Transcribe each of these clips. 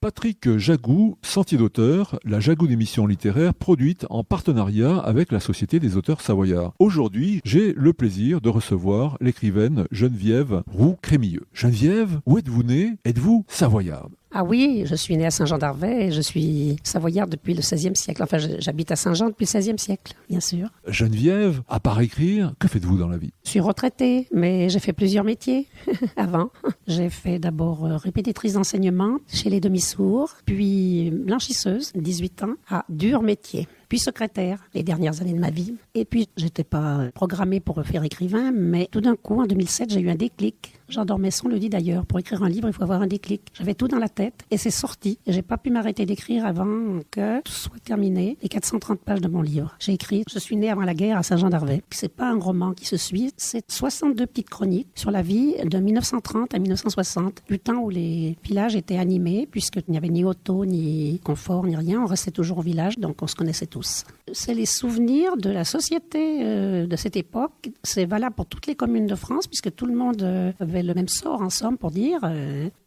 Patrick Jagou, Sentier d'auteur, la Jagou d'émission littéraire produite en partenariat avec la Société des auteurs savoyards. Aujourd'hui, j'ai le plaisir de recevoir l'écrivaine Geneviève Roux-Crémilleux. Geneviève, où êtes-vous née? Êtes-vous savoyarde? Ah oui, je suis née à Saint-Jean-d'Arvey et je suis savoyarde depuis le XVIe siècle. Enfin, j'habite à Saint-Jean depuis le XVIe siècle, bien sûr. Geneviève, à part écrire, que faites-vous dans la vie? Je suis retraitée, mais j'ai fait plusieurs métiers avant. J'ai fait d'abord répétitrice d'enseignement chez les demi-sourds, puis blanchisseuse, 18 ans, à dur métier. Puis secrétaire les dernières années de ma vie. Et puis, j'étais pas programmée pour faire écrivain, mais tout d'un coup, en 2007, j'ai eu un déclic. Jean Dormesson le dit d'ailleurs, pour écrire un livre, il faut avoir un déclic. J'avais tout dans la tête et c'est sorti. Et j'ai pas pu m'arrêter d'écrire avant que tout soit terminé, les 430 pages de mon livre. J'ai écrit, je suis née avant la guerre à Saint-Jean-d'Arvey. C'est pas un roman qui se suit, c'est 62 petites chroniques sur la vie de 1930 à 1960, du temps où les villages étaient animés, puisqu'il n'y avait ni auto, ni confort, ni rien. On restait toujours au village, donc on se connaissait tous. C'est les souvenirs de la société de cette époque. C'est valable pour toutes les communes de France, puisque tout le monde avait le même sort, en somme, pour dire.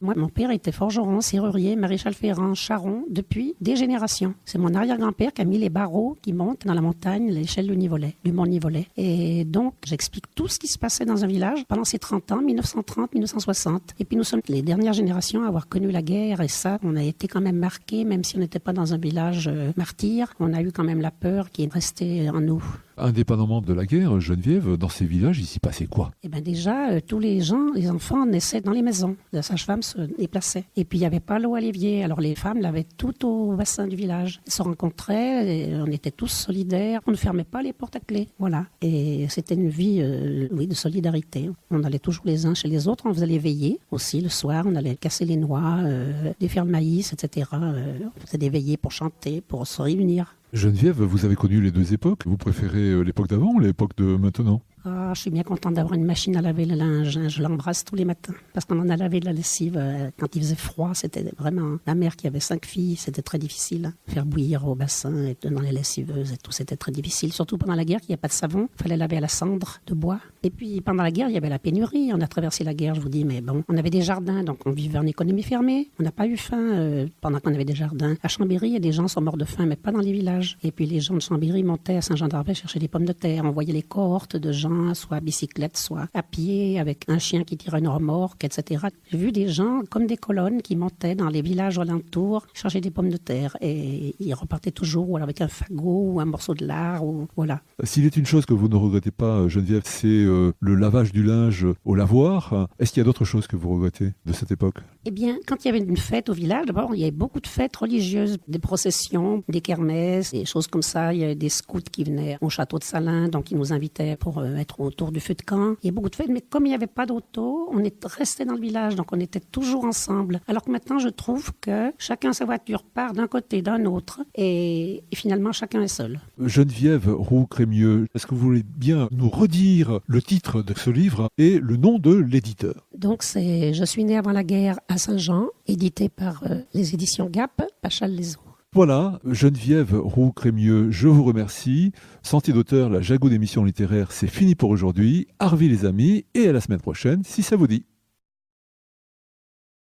Moi, mon père était forgeron, serrurier, maréchal ferrant, charron, depuis des générations. C'est mon arrière-grand-père qui a mis les barreaux qui montent dans la montagne, l'échelle du mont Nivolet. Et donc, j'explique tout ce qui se passait dans un village pendant ces 30 ans, 1930-1960. Et puis, nous sommes les dernières générations à avoir connu la guerre, et ça, on a été quand même marqués, même si on n'était pas dans un village martyr, on a eu quand même la peur qui est restée en nous. Indépendamment de la guerre, Geneviève, dans ces villages, il s'y passait quoi? Eh bien déjà, tous les gens, les enfants naissaient dans les maisons. La sage-femme se déplaçait. Et puis il n'y avait pas l'eau à l'évier. Alors les femmes l'avaient tout au bassin du village. Elles se rencontraient, et on était tous solidaires. On ne fermait pas les portes à clé. Voilà. Et c'était une vie de solidarité. On allait toujours les uns chez les autres. On faisait les veillées aussi le soir. On allait casser les noix, défaire le maïs, etc. On faisait des veillées pour chanter, pour se réunir. Geneviève, vous avez connu les deux époques. Vous préférez l'époque d'avant ou l'époque de maintenant? Ah, je suis bien contente d'avoir une machine à laver le linge. Je l'embrasse tous les matins. Parce qu'on en a lavé de la lessive quand il faisait froid. C'était vraiment... Ma mère qui avait 5 filles, c'était très difficile. Faire bouillir au bassin et dans les lessiveuses et tout, c'était très difficile. Surtout pendant la guerre, il n'y a pas de savon. Il fallait laver à la cendre de bois. Et puis pendant la guerre, il y avait la pénurie. On a traversé la guerre, je vous dis, mais bon. On avait des jardins, donc on vivait en économie fermée. On n'a pas eu faim pendant qu'on avait des jardins. À Chambéry, les gens sont morts de faim, mais pas dans les villages. Et puis les gens de Chambéry montaient à Saint-Jean-d'Arvey chercher des pommes de terre. On voyait les cohortes de gens, soit à bicyclette, soit à pied, avec un chien qui tirait une remorque, etc. J'ai vu des gens comme des colonnes qui montaient dans les villages alentours chercher des pommes de terre. Et ils repartaient toujours avec un fagot ou un morceau de lard. Voilà. S'il est une chose que vous ne regrettez pas, Geneviève, c'est le lavage du linge au lavoir. Est-ce qu'il y a d'autres choses que vous regrettez de cette époque? Eh bien, quand il y avait une fête au village, d'abord, il y avait beaucoup de fêtes religieuses, des processions, des kermesses, des choses comme ça. Il y avait des scouts qui venaient au château de Salins, donc ils nous invitaient pour être autour du feu de camp. Il y a beaucoup de fêtes, mais comme il n'y avait pas d'auto, on est resté dans le village, donc on était toujours ensemble. Alors que maintenant, je trouve que chacun sa voiture part d'un côté, d'un autre, et finalement, chacun est seul. Geneviève Roux-Crémilleux, est-ce que vous voulez bien nous redire le titre de ce livre et le nom de l'éditeur? Donc, c'est « Je suis née avant la guerre à Saint-Jean », édité par les éditions Gap, Pachal-les-Eaux. Voilà, Geneviève Roux-Crémilleux, je vous remercie. Sentier d'auteur, la Jagou d'émission littéraire, c'est fini pour aujourd'hui. Arvi les amis, et à la semaine prochaine, si ça vous dit.